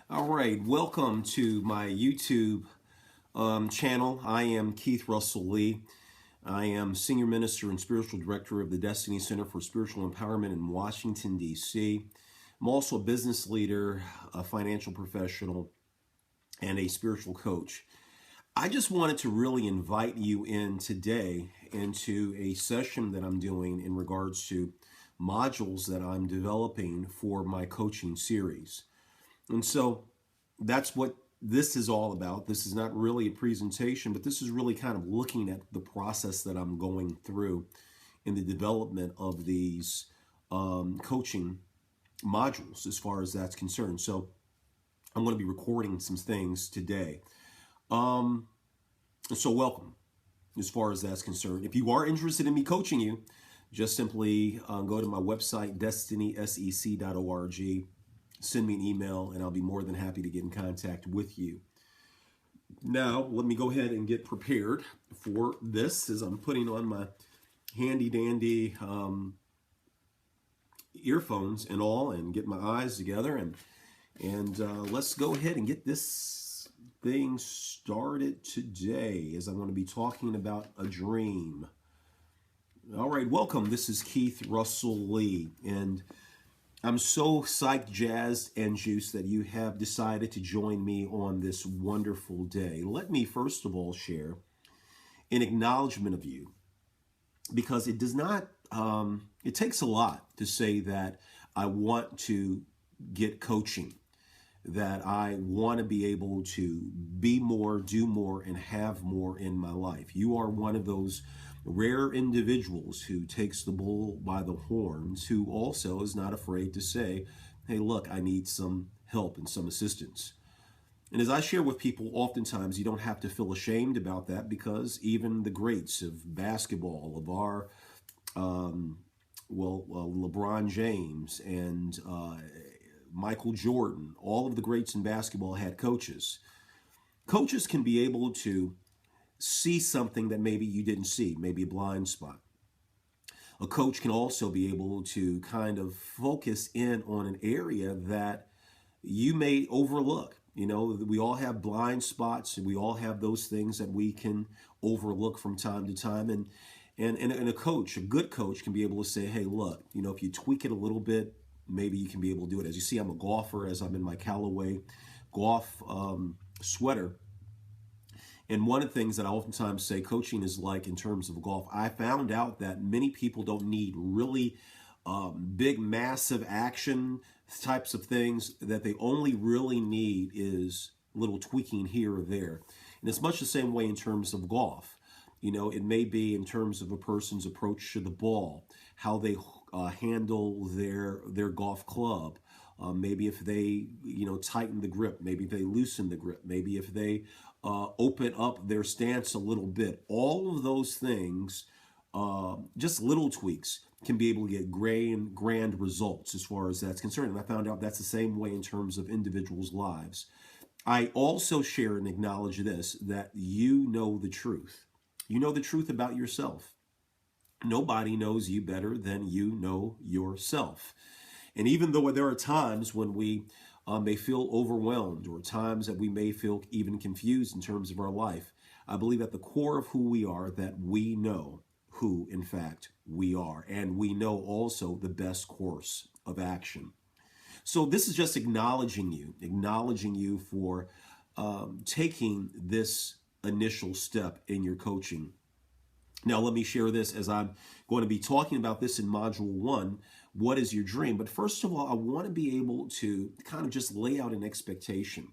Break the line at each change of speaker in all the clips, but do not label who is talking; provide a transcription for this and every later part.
All right, welcome to my YouTube channel. I am Keith Russell Lee. I am Senior Minister and Spiritual Director of the Destiny Center for Spiritual Empowerment in Washington, D.C. I'm also a business leader, a financial professional, and a spiritual coach. I just wanted to really invite you in today into a session that I'm doing in regards to modules that I'm developing for my coaching series. And so that's what this is all about. This is not really a presentation, but this is really kind of looking at the process that I'm going through in the development of these coaching modules as far as that's concerned. So I'm going to be recording some things today. So welcome as far as that's concerned. If you are interested in me coaching you, just simply go to my website, destinysec.org. Send me an email and I'll be more than happy to get in contact with you. Now, let me go ahead and get prepared for this as I'm putting on my handy dandy earphones and all and get my eyes together and let's go ahead and get this thing started today as I'm going to be talking about a dream. All right, welcome. This is Keith Russell Lee, and I'm so psyched, jazzed, and juiced that you have decided to join me on this wonderful day. Let me first of all share an acknowledgement of you, because it does not, it takes a lot to say that I want to get coaching, that I want to be able to be more, do more, and have more in my life. You are one of those rare individuals who takes the bull by the horns, who also is not afraid to say, hey, look, I need some help and some assistance. And as I share with people, oftentimes you don't have to feel ashamed about that, because even the greats of basketball, of our, LeBron James and Michael Jordan, all of the greats in basketball had coaches. Coaches can be able to see something that maybe you didn't see, maybe a blind spot. A coach can also be able to kind of focus in on an area that you may overlook. You know, we all have blind spots and we all have those things that we can overlook from time to time. And a coach, a good coach, can be able to say, hey, look, you know, if you tweak it a little bit, maybe you can be able to do it. As you see, I'm a golfer, as I'm in my Callaway golf sweater. And one of the things that I oftentimes say coaching is like in terms of golf, I found out that many people don't need really big, massive action types of things, that they only really need is little tweaking here or there. And it's much the same way in terms of golf. You know, it may be in terms of a person's approach to the ball, how they handle their golf club. Maybe if they, tighten the grip, maybe if they loosen the grip, maybe if they open up their stance a little bit. All of those things, just little tweaks, can be able to get grand results as far as that's concerned. And I found out that's the same way in terms of individuals' lives. I also share and acknowledge this, that you know the truth. You know the truth about yourself. Nobody knows you better than you know yourself. And even though there are times when we may feel overwhelmed, or times that we may feel even confused in terms of our life, I believe at the core of who we are, that we know who, in fact, we are. And we know also the best course of action. So this is just acknowledging you for taking this initial step in your coaching. Now, let me share this as I'm going to be talking about this in Module 1, what is your dream? But first of all, I want to be able to kind of just lay out an expectation.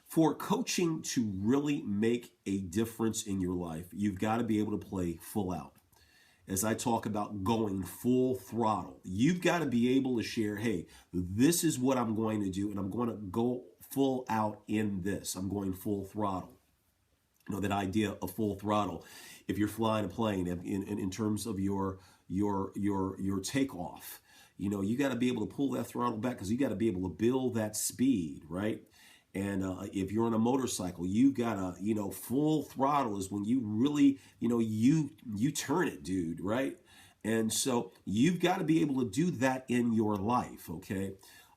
For coaching to really make a difference in your life, you've got to be able to play full out. As I talk about going full throttle, you've got to be able to share, hey, this is what I'm going to do, and I'm going to go full out in this. I'm going full throttle. You know, that idea of full throttle. If you're flying a plane, in terms of your takeoff, you got to be able to pull that throttle back, because you got to be able to build that speed, right? And if you're on a motorcycle, you've got to, full throttle is when you really, you turn it, dude, right? And so you've got to be able to do that in your life, okay?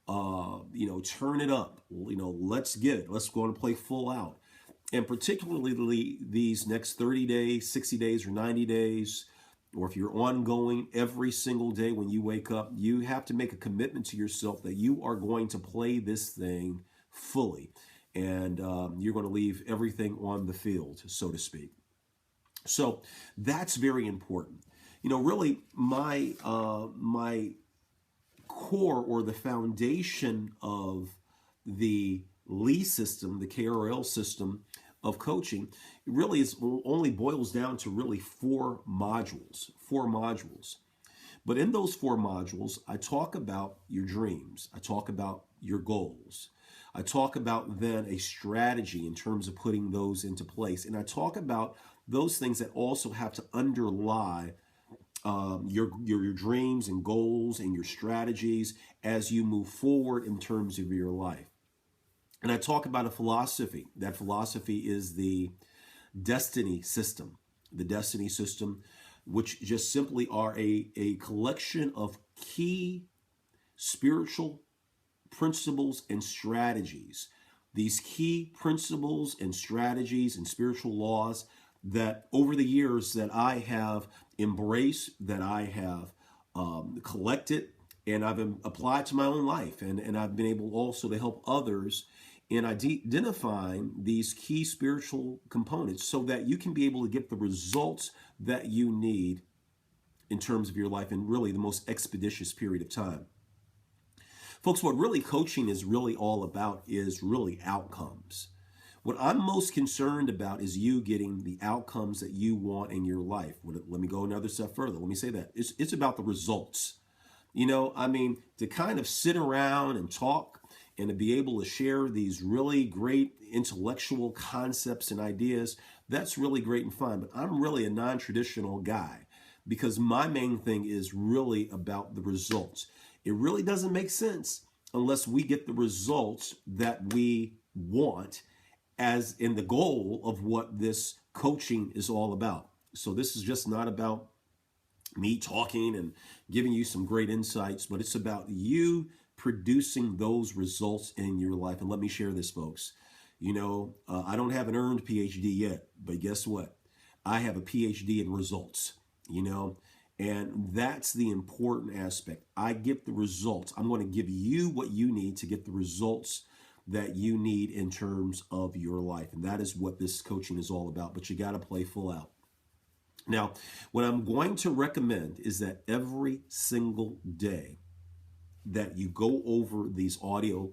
turn it up. Let's get it. Let's go and play full out. And particularly these next 30 days, 60 days, or 90 days, or if you're ongoing every single day when you wake up, you have to make a commitment to yourself that you are going to play this thing fully. And you're going to leave everything on the field, so to speak. So that's very important. Really, my core, or the foundation of the Lee system, the KRL system of coaching, really only boils down to really four modules. But in those four modules, I talk about your dreams. I talk about your goals. I talk about then a strategy in terms of putting those into place. And I talk about those things that also have to underlie your dreams and goals and your strategies as you move forward in terms of your life. And I talk about a philosophy. That philosophy is the destiny system. The destiny system, which just simply are a collection of key spiritual principles and strategies. These key principles and strategies and spiritual laws that over the years that I have embraced, that I have collected, and I've applied to my own life. And I've been able also to help others in identifying these key spiritual components so that you can be able to get the results that you need in terms of your life in really the most expeditious period of time. Folks, what really coaching is really all about is really outcomes. What I'm most concerned about is you getting the outcomes that you want in your life. Let me go another step further. Let me say that. It's about the results. To kind of sit around and talk and to be able to share these really great intellectual concepts and ideas, that's really great and fun. But I'm really a non-traditional guy because my main thing is really about the results. It really doesn't make sense unless we get the results that we want, as in the goal of what this coaching is all about. So this is just not about me talking and giving you some great insights, but it's about you producing those results in your life. And let me share this, folks. I don't have an earned PhD yet, but guess what? I have a PhD in results, and that's the important aspect. I get the results. I'm going to give you what you need to get the results that you need in terms of your life. And that is what this coaching is all about. But you got to play full out. Now, what I'm going to recommend is that every single day that you go over these audio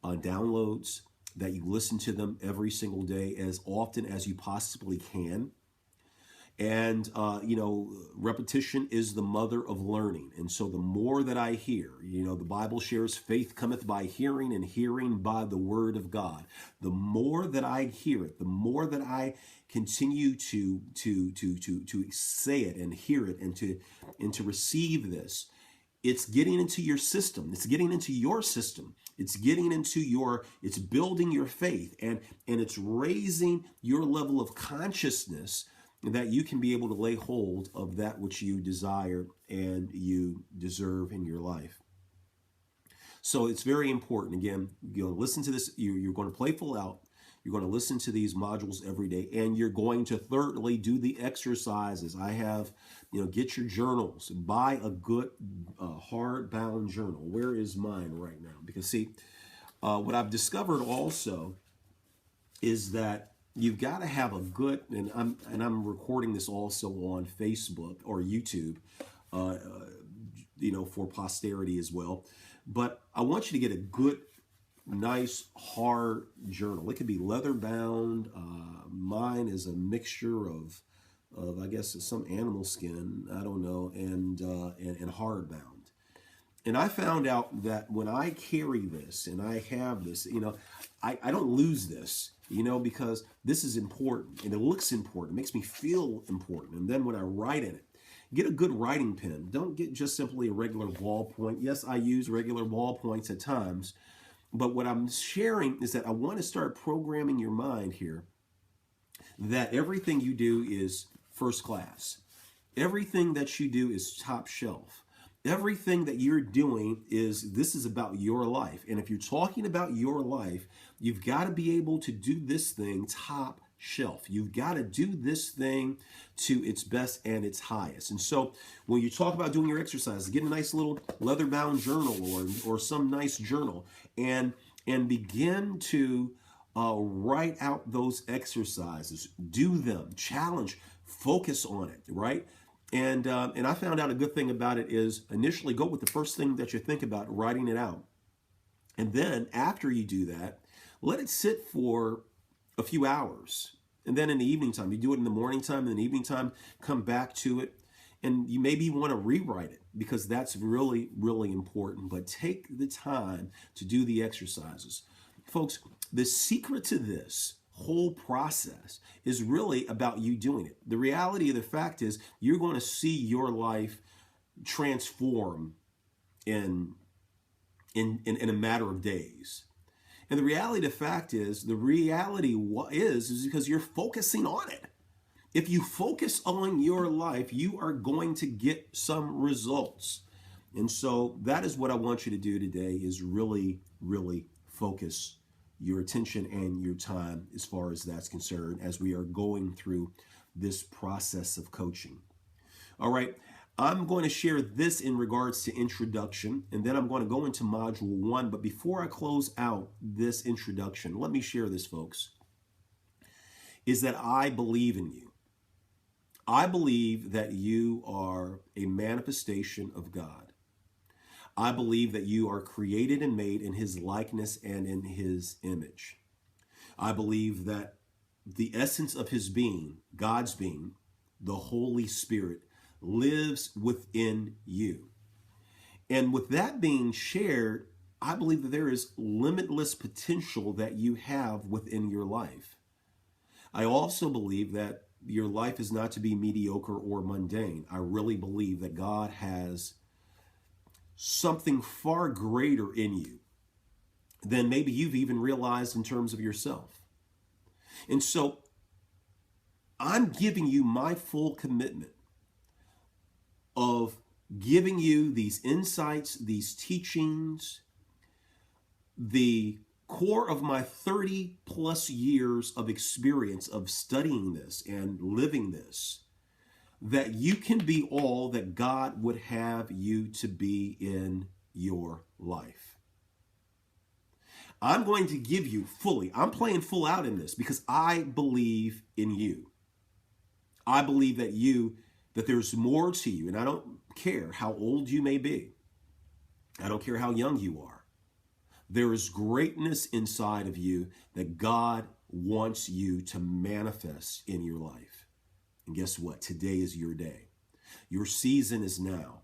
downloads, that you listen to them every single day as often as you possibly can. And, repetition is the mother of learning. And so the more that I hear, the Bible shares faith cometh by hearing and hearing by the word of God. The more that I hear it, the more that I continue to say it and hear it and to receive this, it's getting into your system. It's getting into your system. It's getting into it's building your faith and it's raising your level of consciousness that you can be able to lay hold of that which you desire and you deserve in your life. So it's very important. Again, you're going to listen to this. You're going to play full out. You're going to listen to these modules every day, and you're going to thirdly do the exercises. I have, get your journals. Buy a good hardbound journal. Where is mine right now? Because see, what I've discovered also is that you've got to have a good, and I'm recording this also on Facebook or YouTube, for posterity as well. But I want you to get a good, nice, hard journal. It could be leather bound. Mine is a mixture of I guess some animal skin, I don't know, and hardbound. And I found out that when I carry this and I have this, I don't lose this, because this is important and it looks important. It makes me feel important. And then when I write in it, get a good writing pen. Don't get just simply a regular ballpoint. Yes, I use regular ballpoints at times. But what I'm sharing is that I want to start programming your mind here that everything you do is first class. Everything that you do is top shelf. Everything that you're doing this is about your life. And if you're talking about your life, you've got to be able to do this thing top shelf. You've got to do this thing to its best and its highest. And so when you talk about doing your exercises, get a nice little leather bound journal or some nice journal and begin to write out those exercises, do them, challenge, focus on it, right? And I found out a good thing about it is initially go with the first thing that you think about, writing it out. And then after you do that, let it sit for a few hours. And then in the evening time, you do it in the morning time, and in the evening time, come back to it. And you maybe want to rewrite it because that's really, really important. But take the time to do the exercises. Folks, the secret to this whole process is really about you doing it. The reality of the fact is you're going to see your life transform in a matter of days. And the reality of the fact is is because you're focusing on it. If you focus on your life, you are going to get some results. And so that is what I want you to do today is really, really focus your attention and your time as far as that's concerned as we are going through this process of coaching. All right, I'm going to share this in regards to introduction, and then I'm going to go into module 1. But before I close out this introduction, let me share this, folks, is that I believe in you. I believe that you are a manifestation of God. I believe that you are created and made in his likeness and in his image. I believe that the essence of his being, God's being, the Holy Spirit, lives within you. And with that being shared, I believe that there is limitless potential that you have within your life. I also believe that your life is not to be mediocre or mundane. I really believe that God has something far greater in you than maybe you've even realized in terms of yourself. And so I'm giving you my full commitment of giving you these insights, these teachings, the core of my 30 plus years of experience of studying this and living this, that you can be all that God would have you to be in your life. I'm going to give you fully, I'm playing full out in this because I believe in you. I believe that there's more to you, and I don't care how old you may be. I don't care how young you are. There is greatness inside of you that God wants you to manifest in your life. And guess what? Today is your day. Your season is now.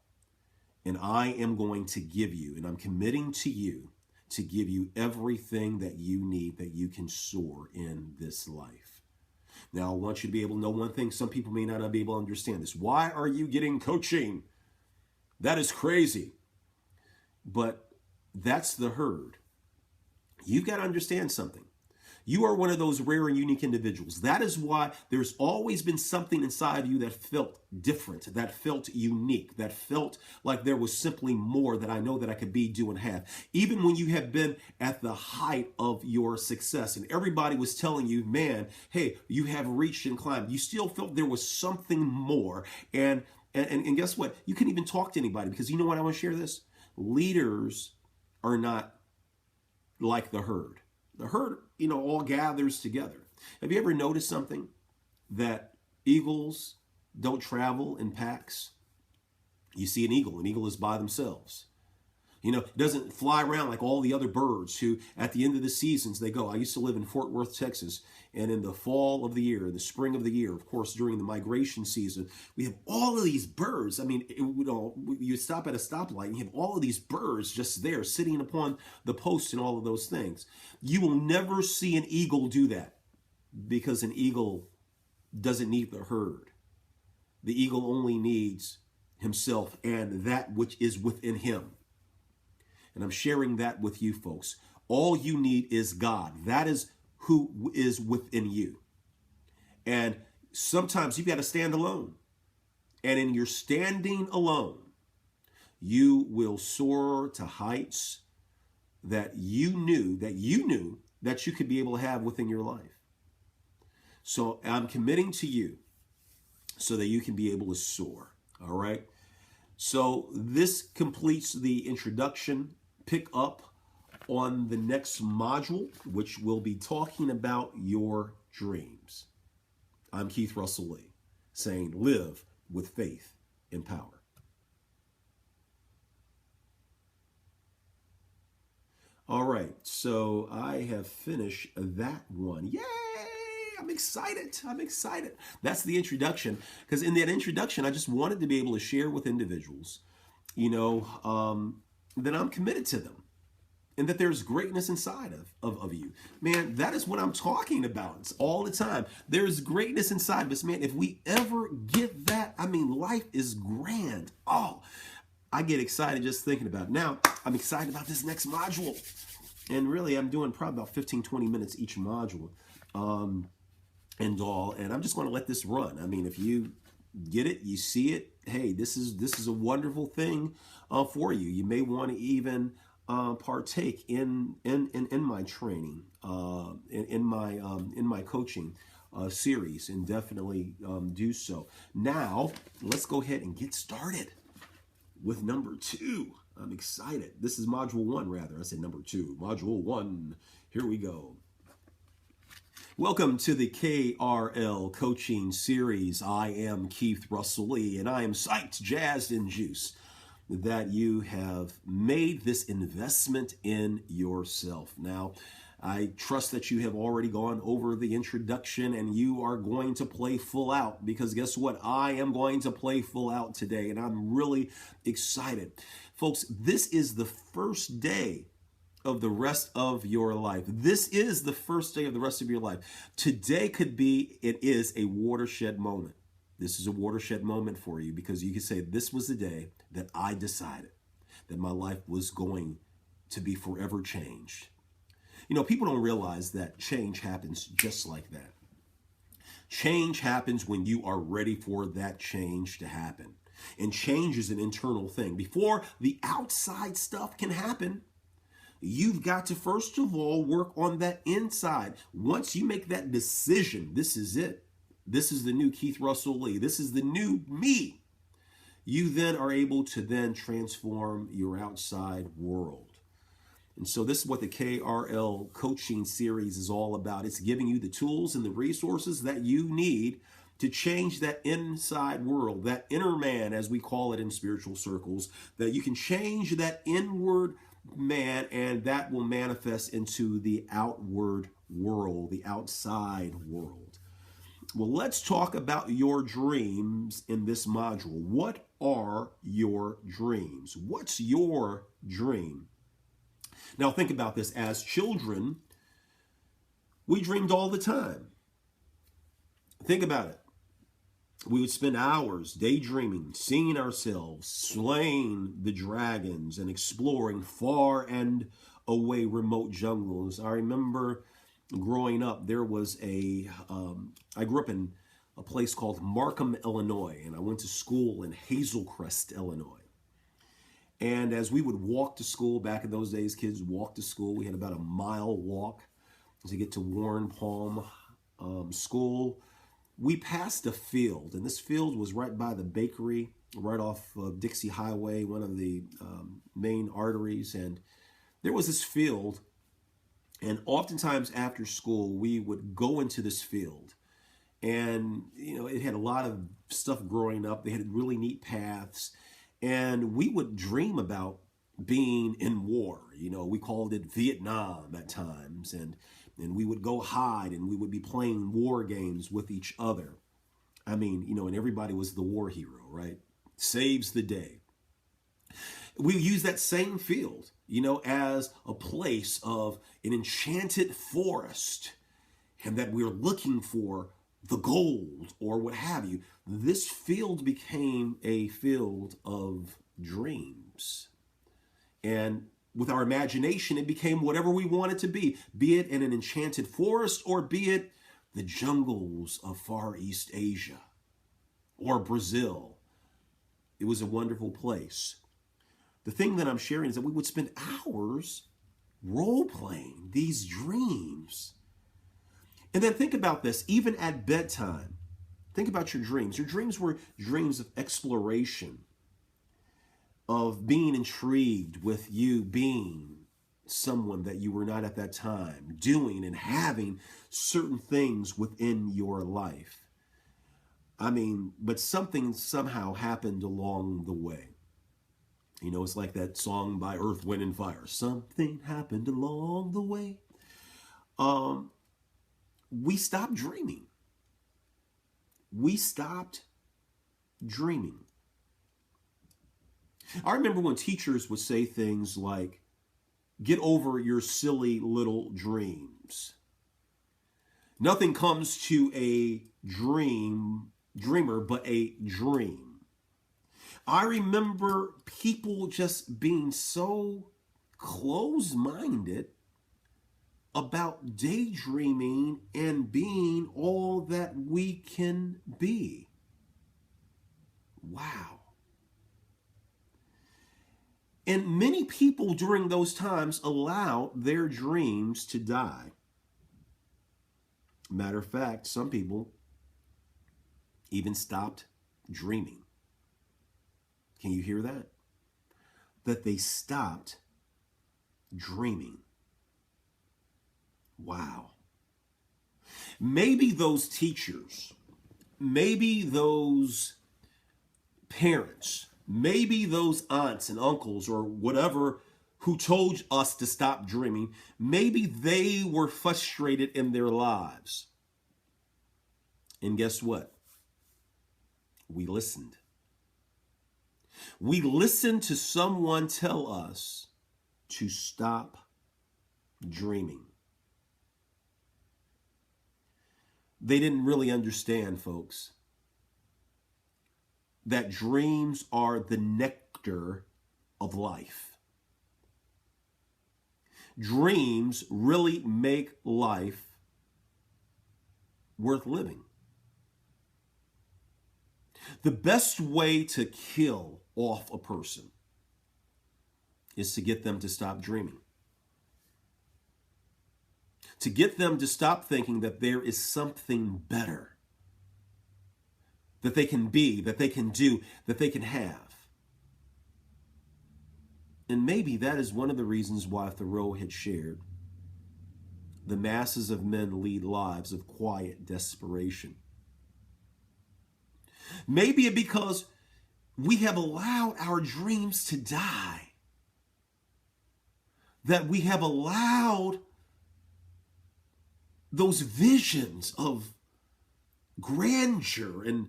And I am going to give you, and I'm committing to you, to give you everything that you need that you can soar in this life. Now, I want you to be able to know one thing. Some people may not be able to understand this. Why are you getting coaching? That is crazy. But that's the herd. You've got to understand something. You are one of those rare and unique individuals. That is why there's always been something inside you that felt different, that felt unique, that felt like there was simply more that I know that I could be, do, and have. Even when you have been at the height of your success and everybody was telling you, man, hey, you have reached and climbed, you still felt there was something more. And guess what? You couldn't even talk to anybody because you know what? I want to share this. Leaders are not like the herd. The herd, all gathers together. Have you ever noticed something? That eagles don't travel in packs? You see an eagle is by themselves. It doesn't fly around like all the other birds who, at the end of the seasons, they go. I used to live in Fort Worth, Texas, and in the fall of the year, the spring of the year, of course, during the migration season, we have all of these birds. I mean, you stop at a stoplight and you have all of these birds just there sitting upon the posts and all of those things. You will never see an eagle do that because an eagle doesn't need the herd. The eagle only needs himself and that which is within him. And I'm sharing that with you folks. All you need is God. That is who is within you. And sometimes you've got to stand alone. And in your standing alone, You will soar to heights that you knew that you could be able to have within your life. So I'm committing to you so that you can be able to soar. All right. So this completes the introduction. Pick up on the next module, which will be talking about your dreams. I'm Keith Russell Lee, saying live with faith and power. All right, so I have finished that one. Yay! I'm excited. I'm excited. That's the introduction, because in that introduction, I just wanted to be able to share with individuals, that I'm committed to them and that there's greatness inside of you. Man, that is what I'm talking about. It's all the time. There's greatness inside of us, man. If we ever get that, I mean, life is grand. Oh, I get excited just thinking about it. Now, I'm excited about this next module. And really, I'm doing probably about 15, 20 minutes each module. And I'm just going to let this run. I mean, if you get it, you see it, hey, this is a wonderful thing for you. You may want to even partake in my training, in my coaching series, and definitely do so. Now, let's go ahead and get started with number 2. I'm excited. This is module 1, rather. I said number 2. Module 1. Here we go. Welcome to the KRL Coaching Series. I am Keith Russell Lee, and I am psyched, jazzed, and juiced that you have made this investment in yourself. Now, I trust that you have already gone over the introduction and you are going to play full out, because guess what? I am going to play full out today, and I'm really excited. Folks, this is the first day of the rest of your life. This is the first day of the rest of your life. Today it is a watershed moment. This is a watershed moment for you, because you can say, this was the day that I decided that my life was going to be forever changed. People don't realize that change happens just like that. Change happens when you are ready for that change to happen. And change is an internal thing. Before the outside stuff can happen, you've got to, first of all, work on that inside. Once you make that decision, this is it. This is the new Keith Russell Lee. This is the new me. You then are able to then transform your outside world. And so this is what the KRL Coaching Series is all about. It's giving you the tools and the resources that you need to change that inside world, that inner man, as we call it in spiritual circles, that you can change that inward man, and that will manifest into the outward world, the outside world. Well, let's talk about your dreams in this module. What are your dreams? What's your dream? Now, think about this. As children, we dreamed all the time. Think about it. We would spend hours daydreaming, seeing ourselves, slaying the dragons, and exploring far and away remote jungles. I remember growing up, I grew up in a place called Markham, Illinois, and I went to school in Hazelcrest, Illinois. And as we would walk to school, back in those days, kids walked to school. We had about a mile walk to get to Warren Palm School. We passed a field, and this field was right by the bakery, right off of Dixie Highway, one of the main arteries. And there was this field, and oftentimes after school, we would go into this field. And, it had a lot of stuff growing up. They had really neat paths. And we would dream about being in war. We called it Vietnam at times. And we would go hide, and we would be playing war games with each other. I mean, and everybody was the war hero, right? Saves the day. We use that same field, as a place of an enchanted forest, and that we're looking for the gold or what have you. This field became a field of dreams. And with our imagination, it became whatever we want it to be it in an enchanted forest, or be it the jungles of Far East Asia or Brazil. It was a wonderful place. The thing that I'm sharing is that we would spend hours role playing these dreams. And then think about this, even at bedtime. Think about your dreams. Your dreams were dreams of exploration, of being intrigued with you being someone that you were not at that time, doing and having certain things within your life. I mean, but something somehow happened along the way. You know, it's like that song by Earth, Wind, and Fire. Something happened along the way. We stopped dreaming. We stopped dreaming. I remember when teachers would say things like, get over your silly little dreams. Nothing comes to a dreamer but a dream. I remember people just being so close-minded about daydreaming and being all that we can be. Wow. And many people during those times allowed their dreams to die. Matter of fact, some people even stopped dreaming. Can you hear that? That they stopped dreaming. Wow. Maybe those teachers, maybe those parents, maybe those aunts and uncles or whatever who told us to stop dreaming, maybe they were frustrated in their lives. And guess what? We listened. We listened to someone tell us to stop dreaming. They didn't really understand, folks, that dreams are the nectar of life. Dreams really make life worth living. The best way to kill off a person is to get them to stop dreaming. To get them to stop thinking that there is something better that they can be, that they can do, that they can have. And maybe that is one of the reasons why Thoreau had shared, the masses of men lead lives of quiet desperation. Maybe it because we have allowed our dreams to die. That we have allowed those visions of grandeur and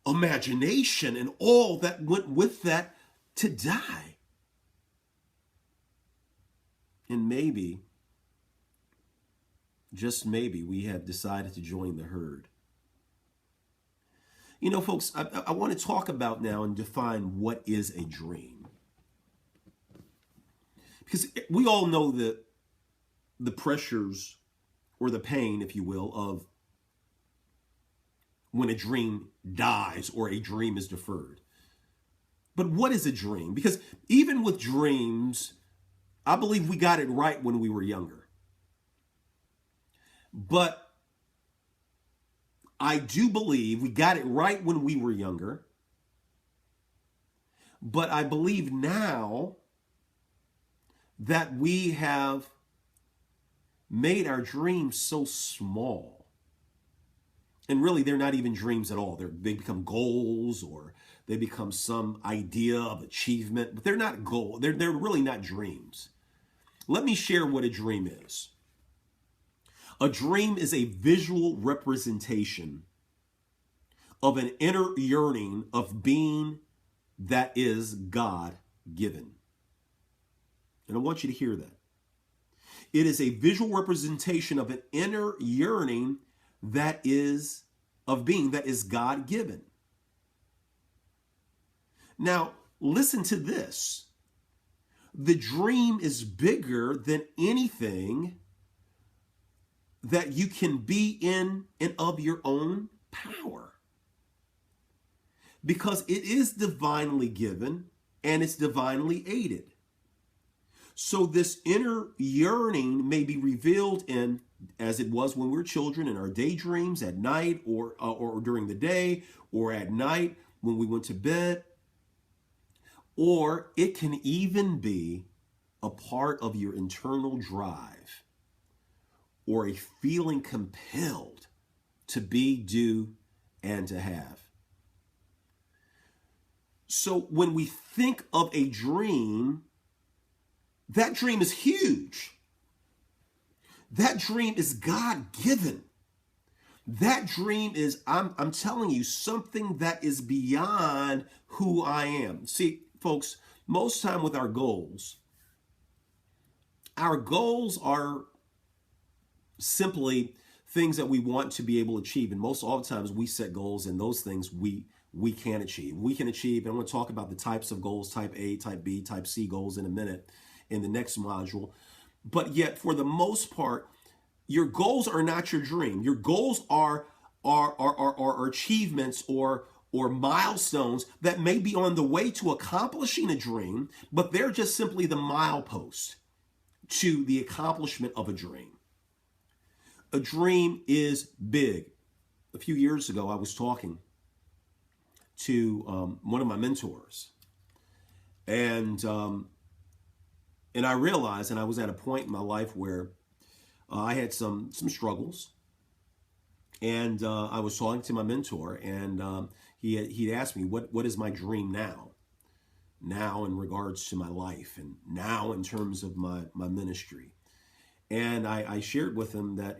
imagination and all that went with that to die. And maybe, just maybe, we have decided to join the herd. You know, folks, I want to talk about now and define what is a dream. Because we all know that the pressures or the pain, if you will, of when a dream dies or a dream is deferred. But what is a dream? Because even with dreams, I believe we got it right when we were younger. But I do believe we got it right when we were younger. But I believe now that we have made our dreams so small. And really, they're not even dreams at all. They become goals or they become some idea of achievement, but they're not goals. They're really not dreams. Let me share what a dream is. A dream is a visual representation of an inner yearning of being that is God-given. And I want you to hear that. It is a visual representation of an inner yearning that is of being that is God-given. Now, listen to this. The dream is bigger than anything that you can be in and of your own power. Because it is divinely given and it's divinely aided. So this inner yearning may be revealed in, as it was when we were children, in our daydreams at night, or during the day, or at night when we went to bed. Or it can even be a part of your internal drive, or a feeling compelled to be, do, and to have. So when we think of a dream, that dream is huge. That dream is God-given. That dream is, I'm telling you, something that is beyond who I am. See, folks, most time with our goals are simply things that we want to be able to achieve. And most all the times we set goals, and those things we can achieve. We can achieve, and I'm going to talk about the types of goals, type A, type B, type C goals in a minute in the next module. But yet, for the most part, your goals are not your dream. Your goals are achievements or milestones that may be on the way to accomplishing a dream, but they're just simply the milepost to the accomplishment of a dream. A dream is big. A few years ago, I was talking to one of my mentors, and I realized, and I was at a point in my life where I had some struggles, and I was talking to my mentor, and he'd asked me, what is my dream now in regards to my life, and now in terms of my ministry. And I shared with him that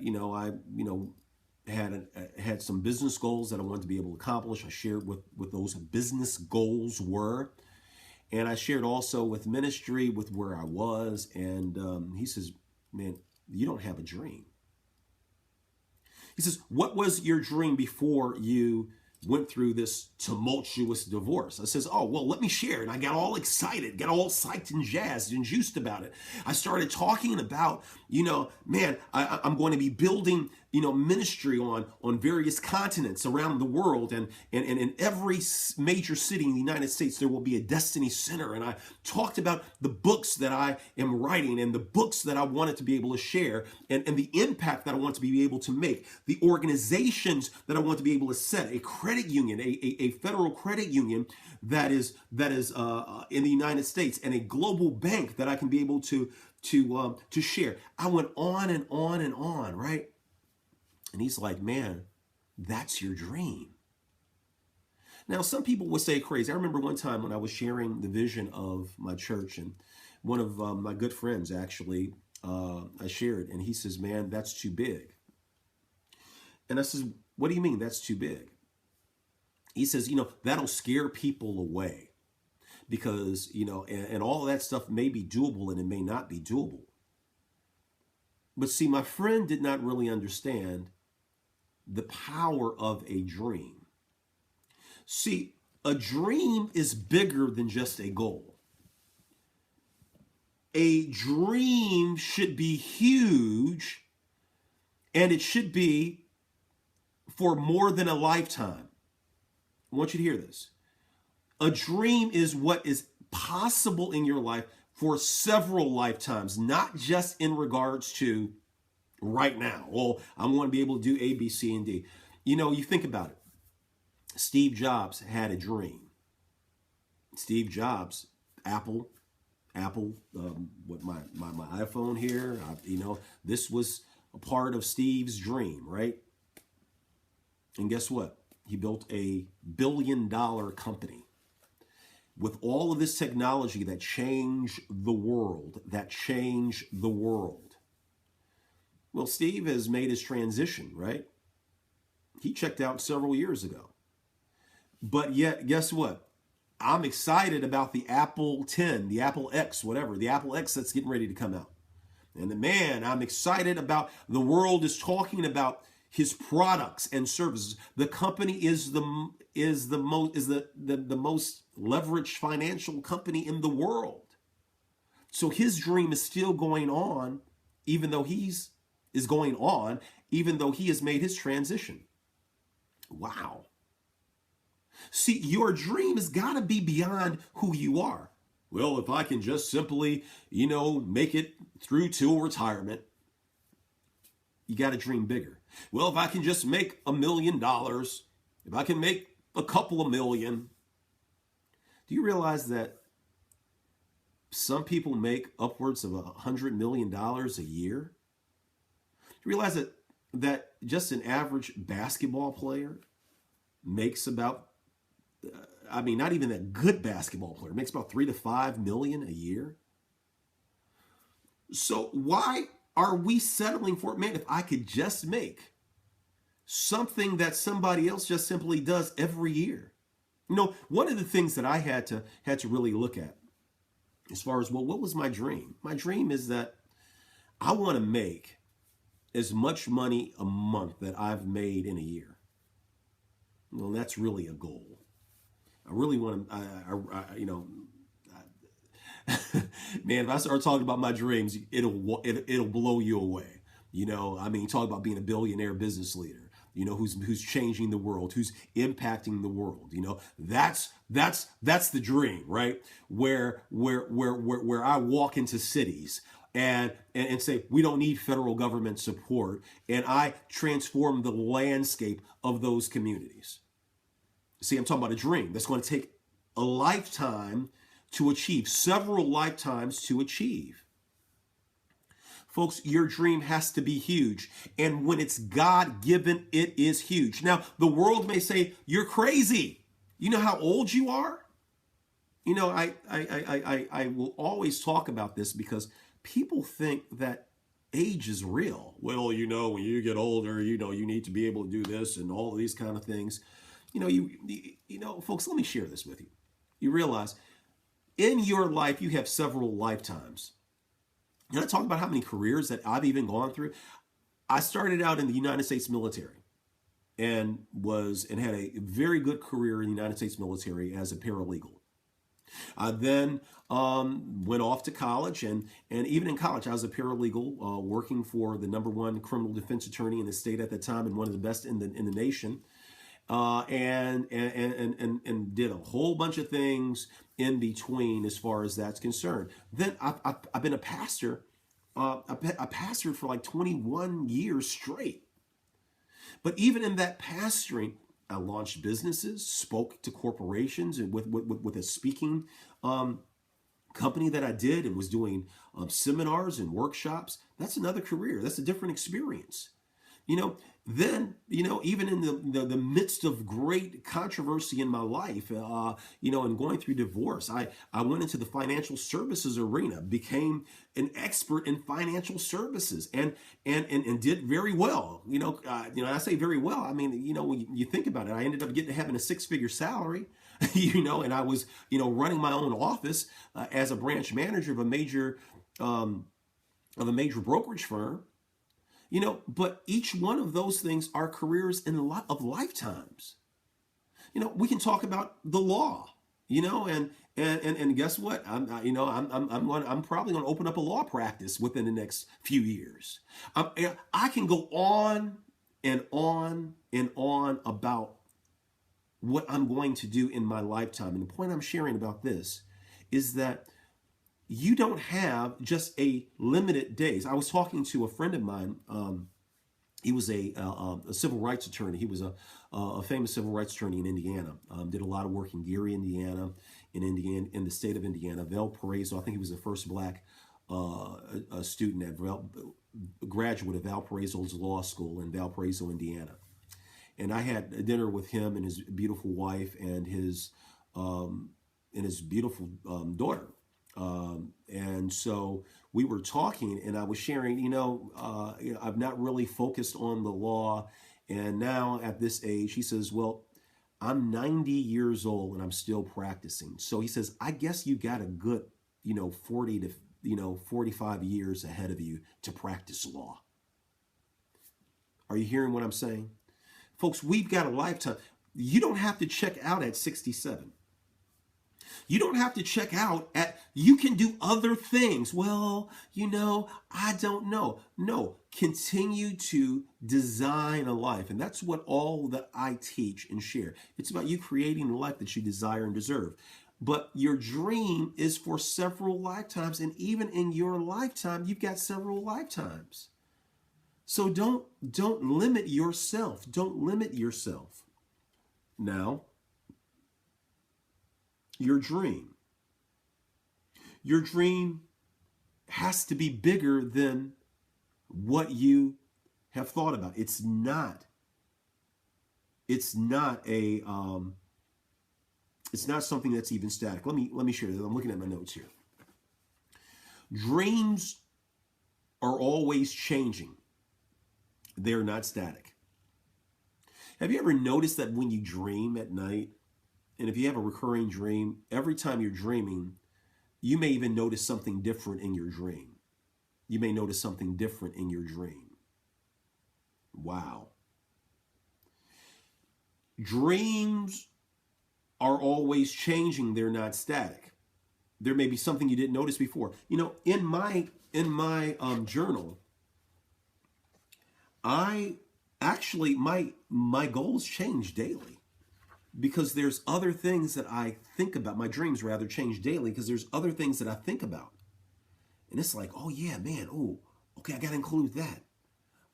I had some business goals that I wanted to be able to accomplish. I shared what those business goals were, and I shared also with ministry, with where I was. And he says, "Man, you don't have a dream." He says, "What was your dream before you went through this tumultuous divorce?" I says, "Oh, well, let me share." And I got all excited, got all psyched and jazzed and juiced about it. I started talking about, I'm going to be building, ministry on various continents around the world. And in every major city in the United States, there will be a Destiny Center. And I talked about the books that I am writing, and the books that I wanted to be able to share, and the impact that I want to be able to make, the organizations that I want to be able to set, a credit union, a federal credit union that is in the United States, and a global bank that I can be able to share. I went on and on and on, right? And he's like, "Man, that's your dream." Now, some people would say crazy. I remember one time when I was sharing the vision of my church, and one of my good friends actually, I shared, and he says, "Man, that's too big." And I says, "What do you mean that's too big?" He says, "That'll scare people away, because, and all of that stuff may be doable and it may not be doable." But see, my friend did not really understand the power of a dream. See, a dream is bigger than just a goal. A dream should be huge, and it should be for more than a lifetime. I want you to hear this. A dream is what is possible in your life for several lifetimes, not just in regards to right now. Well, I want to be able to do A, B, C, and D. You think about it. Steve Jobs had a dream. Steve Jobs, Apple, with my iPhone here, this was a part of Steve's dream, right? And guess what? He built a billion-dollar company with all of this technology that changed the world, Well, Steve has made his transition, right? He checked out several years ago. But yet, guess what? I'm excited about the Apple 10, the Apple X, whatever, the Apple X that's getting ready to come out. And I'm excited about, the world is talking about his products and services. The company is the most leveraged financial company in the world. So his dream is still going on, even though he has made his transition. Wow. See, your dream has got to be beyond who you are. Well, if I can just simply, make it through till retirement, you got to dream bigger. Well, if I can just make $1 million, if I can make a couple of million, do you realize that some people make upwards of $100 million a year? Do you realize that just an average basketball player makes about, not even a good basketball player makes about 3 to 5 million a year? So why are we settling for, man, if I could just make something that somebody else just simply does every year? One of the things that I had to really look at as far as, well, what was my dream? My dream is that I want to make as much money a month that I've made in a year. That's really a goal. I really want to, man, if I start talking about my dreams, it'll blow you away. Talk about being a billionaire business leader, who's changing the world, who's impacting the world. That's the dream, right? Where I walk into cities and say, we don't need federal government support, and I transform the landscape of those communities. See, I'm talking about a dream that's going to take a lifetime to achieve, several lifetimes to achieve. Folks, your dream has to be huge. And when it's God-given, it is huge. Now, the world may say, you're crazy. You know how old you are? I will always talk about this because people think that age is real. Well, when you get older, you need to be able to do this and all of these kind of things. Folks, let me share this with you. You realize in your life, you have several lifetimes. And I talk about how many careers that I've even gone through. I started out in the United States military and had a very good career in the United States military as a paralegal. I then went off to college, and even in college, I was a paralegal working for the #1 criminal defense attorney in the state at the time and one of the best in the nation. And did a whole bunch of things in between as far as that's concerned. Then I've been a pastor for like 21 years straight. But even in that pastoring, I launched businesses, spoke to corporations, and with a speaking company that I did, and was doing seminars and workshops. That's another career. That's a different experience. Then, even in the midst of great controversy in my life, and going through divorce, I went into the financial services arena, became an expert in financial services, and did very well. I say very well. When you think about it, I ended up having a 6-figure salary, and I was, running my own office as a branch manager of a major brokerage firm. But each one of those things are careers in a lot of lifetimes. We can talk about the law, and guess what? I'm probably going to open up a law practice within the next few years. I can go on and on and on about what I'm going to do in my lifetime. And the point I'm sharing about this is that you don't have just a limited days. I was talking to a friend of mine. He was a civil rights attorney. He was a famous civil rights attorney in Indiana. Did a lot of work in Gary, Indiana, in the state of Indiana. Valparaiso. I think he was the first black student graduate of Valparaiso's law school in Valparaiso, Indiana. And I had dinner with him and his beautiful wife and his beautiful daughter. And so we were talking, and I was sharing, I've not really focused on the law. And now at this age, he says, well, I'm 90 years old and I'm still practicing. So he says, I guess you got a good, 40 to, 45 years ahead of you to practice law. Are you hearing what I'm saying? Folks, we've got a lifetime. You don't have to check out at 67. You don't have to check out you can do other things. Well, I don't know. No, continue to design a life. And that's what all that I teach and share. It's about you creating the life that you desire and deserve. But your dream is for several lifetimes, and even in your lifetime, you've got several lifetimes. So don't limit yourself. Don't limit yourself. Now, your dream. Your dream has to be bigger than what you have thought about. It's not. It's not a. It's not something that's even static. Let me share this. I'm looking at my notes here. Dreams are always changing. They're not static. Have you ever noticed that when you dream at night, and if you have a recurring dream, every time you're dreaming, you may even notice something different in your dream. You may notice something different in your dream. Wow. Dreams are always changing. They're not static. There may be something you didn't notice before. You know, in my journal, I actually my goals change daily because there's other things that I think about. My dreams rather change daily because there's other things that I think about. And it's like, oh yeah, man, oh, okay, I got to include that.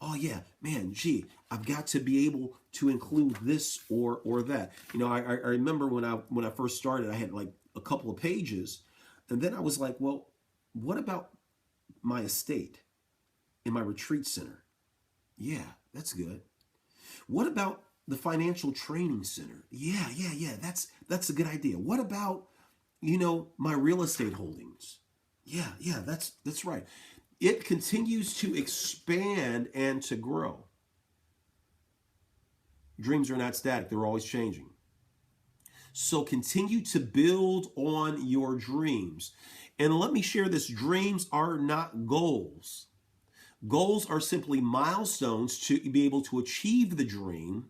Oh yeah, man, gee, I've got to be able to include this or that. You know, I remember when I first started, I had like a couple of pages, and then I was like, well, what about my estate in my retreat center? Yeah, that's good. What about the financial training center? Yeah, that's a good idea. What about, you know, my real estate holdings? Yeah, that's right. It continues to expand and to grow. Dreams are not static, they're always changing. So continue to build on your dreams. And let me share this, dreams are not goals. Goals are simply milestones to be able to achieve the dream.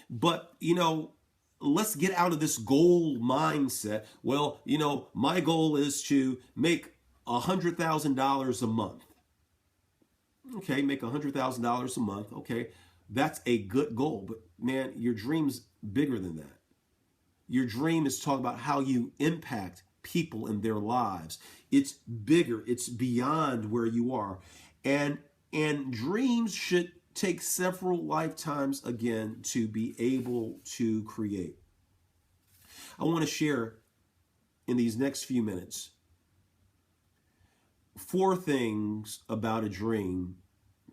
But, you know, let's get out of this goal mindset. Well, you know, my goal is to make $100,000 a month. Okay, make $100,000 a month. Okay, that's a good goal. But man, your dream's bigger than that. Your dream is talking about how you impact people in their lives. It's bigger. It's beyond where you are. And dreams should take several lifetimes again to be able to create. I want to share in these next few minutes 4 things about a dream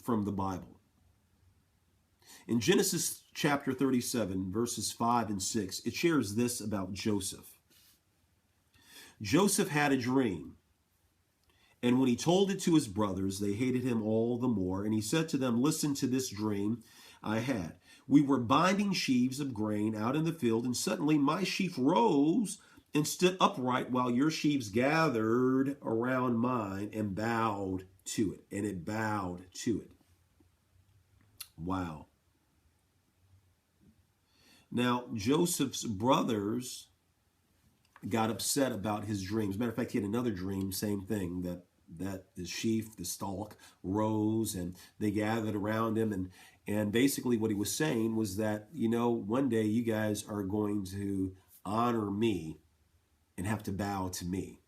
from the Bible. In Genesis chapter 37, verses 5 and 6, it shares this about Joseph. Joseph had a dream, and when he told it to his brothers, they hated him all the more. And he said to them, listen to this dream I had. We were binding sheaves of grain out in the field, and suddenly my sheaf rose and stood upright while your sheaves gathered around mine and bowed to it. And it bowed to it. Wow. Now, Joseph's brothers got upset about his dreams. Matter of fact, he had another dream, same thing, that the sheaf, the stalk, rose and they gathered around him. And basically what he was saying was that, you know, one day you guys are going to honor me and have to bow to me.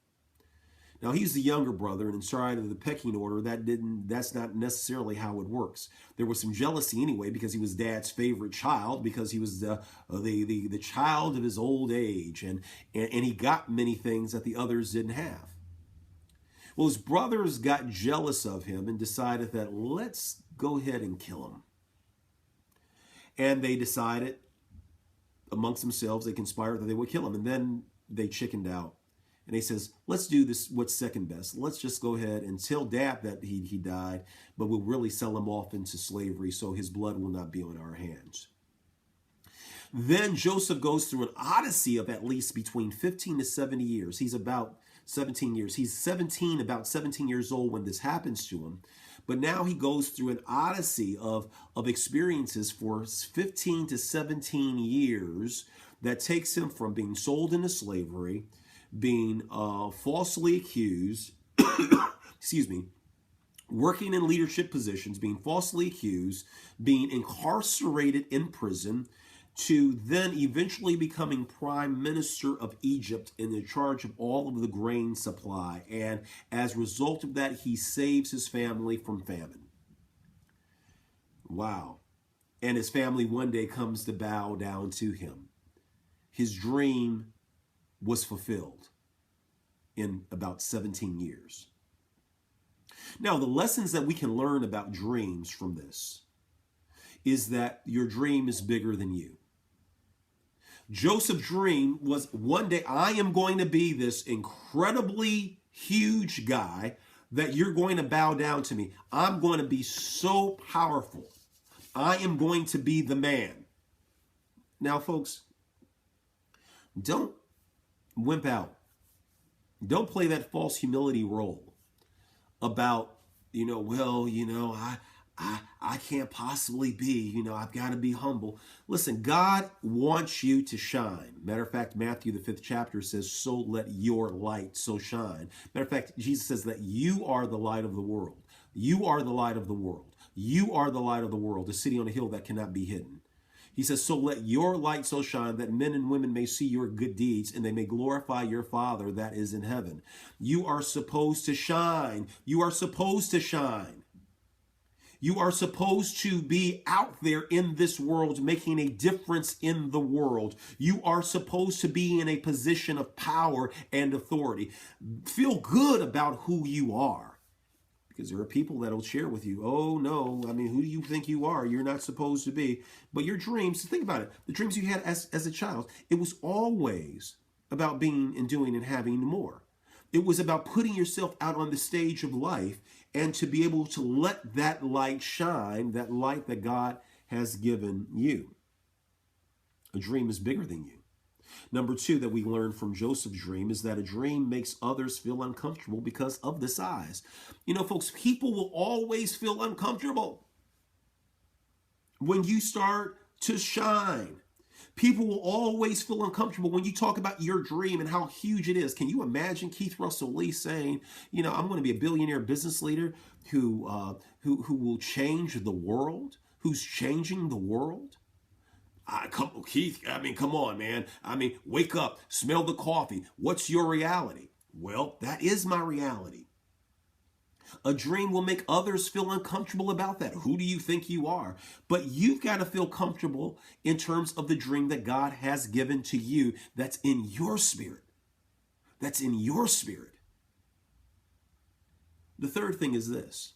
Now, he's the younger brother, and inside of the pecking order, that's not necessarily how it works. There was some jealousy anyway because he was dad's favorite child, because he was the child of his old age, and he got many things that the others didn't have. Well, his brothers got jealous of him and decided that let's go ahead and kill him. And they decided amongst themselves, they conspired that they would kill him, and then they chickened out. And he says, let's do this, what's second best. Let's just go ahead and tell Dad that he died, but we'll really sell him off into slavery so his blood will not be on our hands. Then Joseph goes through an odyssey of at least between 15 to 70 years. He's about 17 years. He's about 17 years old when this happens to him. But now he goes through an odyssey of experiences for 15 to 17 years that takes him from being sold into slavery, being falsely accused, excuse me, working in leadership positions, being falsely accused, being incarcerated in prison, to then eventually becoming prime minister of Egypt in charge of all of the grain supply. And as a result of that, he saves his family from famine. Wow. And his family one day comes to bow down to him. His dream was fulfilled in about 17 years. Now, the lessons that we can learn about dreams from this is that your dream is bigger than you. Joseph's dream was, one day I am going to be this incredibly huge guy that you're going to bow down to me. I'm going to be so powerful. I am going to be the man. Now, folks, don't wimp out. Don't play that false humility role about, I can't possibly be, I've got to be humble. Listen, God wants you to shine. Matter of fact, Matthew, the 5th chapter says, so let your light so shine. Matter of fact, Jesus says that you are the light of the world. You are the light of the world. You are the light of the world, a city on a hill that cannot be hidden. He says, so let your light so shine that men and women may see your good deeds and they may glorify your Father that is in heaven. You are supposed to shine. You are supposed to shine. You are supposed to be out there in this world making a difference in the world. You are supposed to be in a position of power and authority. Feel good about who you are. Because there are people that will share with you, oh no, who do you think you are? You're not supposed to be. But your dreams, think about it, the dreams you had as a child, it was always about being and doing and having more. It was about putting yourself out on the stage of life and to be able to let that light shine, that light that God has given you. A dream is bigger than you. Number 2 that we learn from Joseph's dream is that a dream makes others feel uncomfortable because of the size. Folks, people will always feel uncomfortable when you start to shine. People will always feel uncomfortable when you talk about your dream and how huge it is. Can you imagine Keith Russell Lee saying, I'm going to be a billionaire business leader who will change the world, who's changing the world? Keith, come on, man. Wake up, smell the coffee. What's your reality? Well, that is my reality. A dream will make others feel uncomfortable about that. Who do you think you are? But you've got to feel comfortable in terms of the dream that God has given to you that's in your spirit. That's in your spirit. The third thing is this,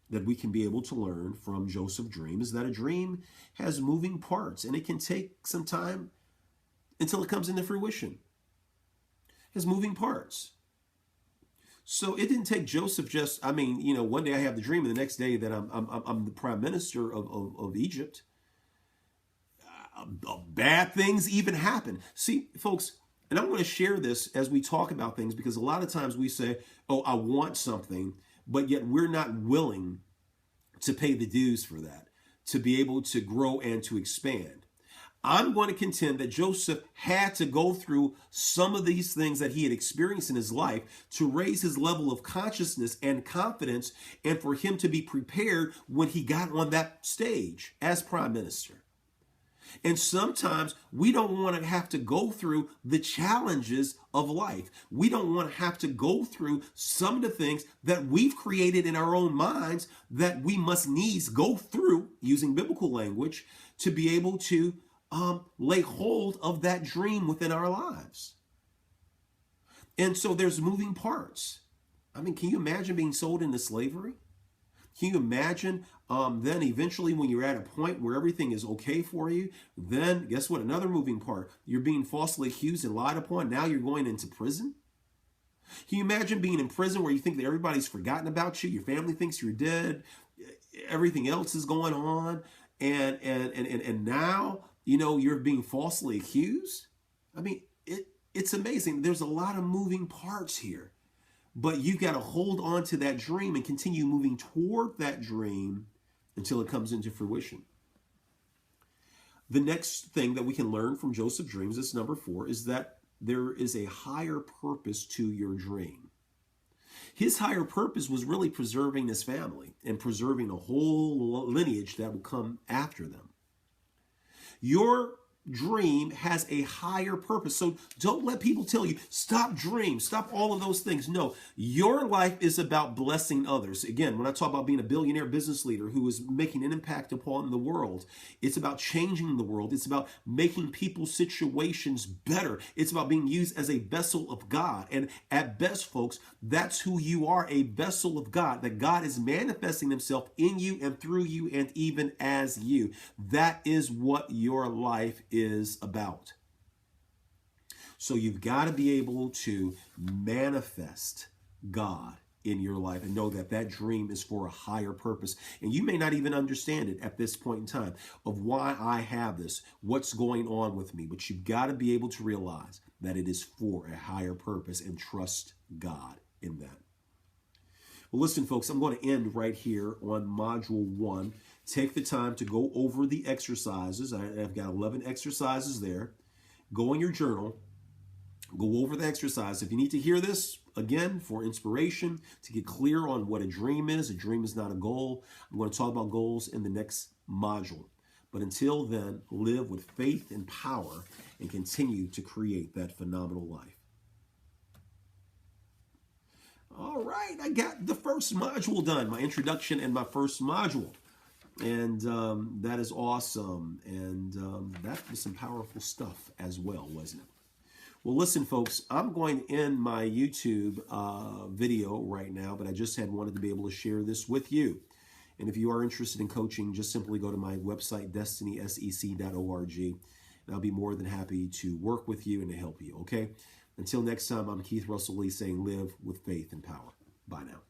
that we can be able to learn from Joseph's dream, is that a dream has moving parts and it can take some time until it comes into fruition. It has moving parts. So it didn't take Joseph just, one day I have the dream and the next day that I'm the prime minister of Egypt. Bad things even happen. See, folks, and I'm going to share this as we talk about things, because a lot of times we say, oh, I want something, but yet we're not willing to pay the dues for that, to be able to grow and to expand. I'm going to contend that Joseph had to go through some of these things that he had experienced in his life to raise his level of consciousness and confidence, and for him to be prepared when he got on that stage as prime minister. And sometimes we don't want to have to go through the challenges of life. We don't want to have to go through some of the things that we've created in our own minds that we must needs go through, using biblical language, to be able to lay hold of that dream within our lives. And so there's moving parts. Can you imagine being sold into slavery? Can you imagine then eventually when you're at a point where everything is okay for you, then guess what? Another moving part. You're being falsely accused and lied upon. Now you're going into prison. Can you imagine being in prison where you think that everybody's forgotten about you? Your family thinks you're dead. Everything else is going on. And now, you're being falsely accused. It's amazing. There's a lot of moving parts here. But you've got to hold on to that dream and continue moving toward that dream until it comes into fruition. The next thing that we can learn from Joseph's dreams, this number 4, is that there is a higher purpose to your dream. His higher purpose was really preserving his family and preserving a whole lineage that would come after them. Your dream has a higher purpose. So don't let people tell you, stop dream, stop all of those things. No, your life is about blessing others. Again, when I talk about being a billionaire business leader who is making an impact upon the world, it's about changing the world. It's about making people's situations better. It's about being used as a vessel of God. And at best, folks, that's who you are, a vessel of God, that God is manifesting himself in you and through you and even as you. That is what your life is about. So you've got to be able to manifest God in your life and know that that dream is for a higher purpose. And you may not even understand it at this point in time of why I have this, what's going on with me, but you've got to be able to realize that it is for a higher purpose and trust God in that. Well, listen, folks, I'm going to end right here on Module 1. Take the time to go over the exercises. I've got 11 exercises there. Go in your journal. Go over the exercise. If you need to hear this, again, for inspiration, to get clear on what a dream is not a goal. I'm going to talk about goals in the next module. But until then, live with faith and power and continue to create that phenomenal life. All right, I got the first module done, my introduction and my first module. And that is awesome. And that was some powerful stuff as well, wasn't it? Well, listen, folks, I'm going to end my YouTube video right now, but I just had wanted to be able to share this with you. And if you are interested in coaching, just simply go to my website, destinysec.org, and I'll be more than happy to work with you and to help you, okay? Until next time, I'm Keith Russell Lee saying live with faith and power. Bye now.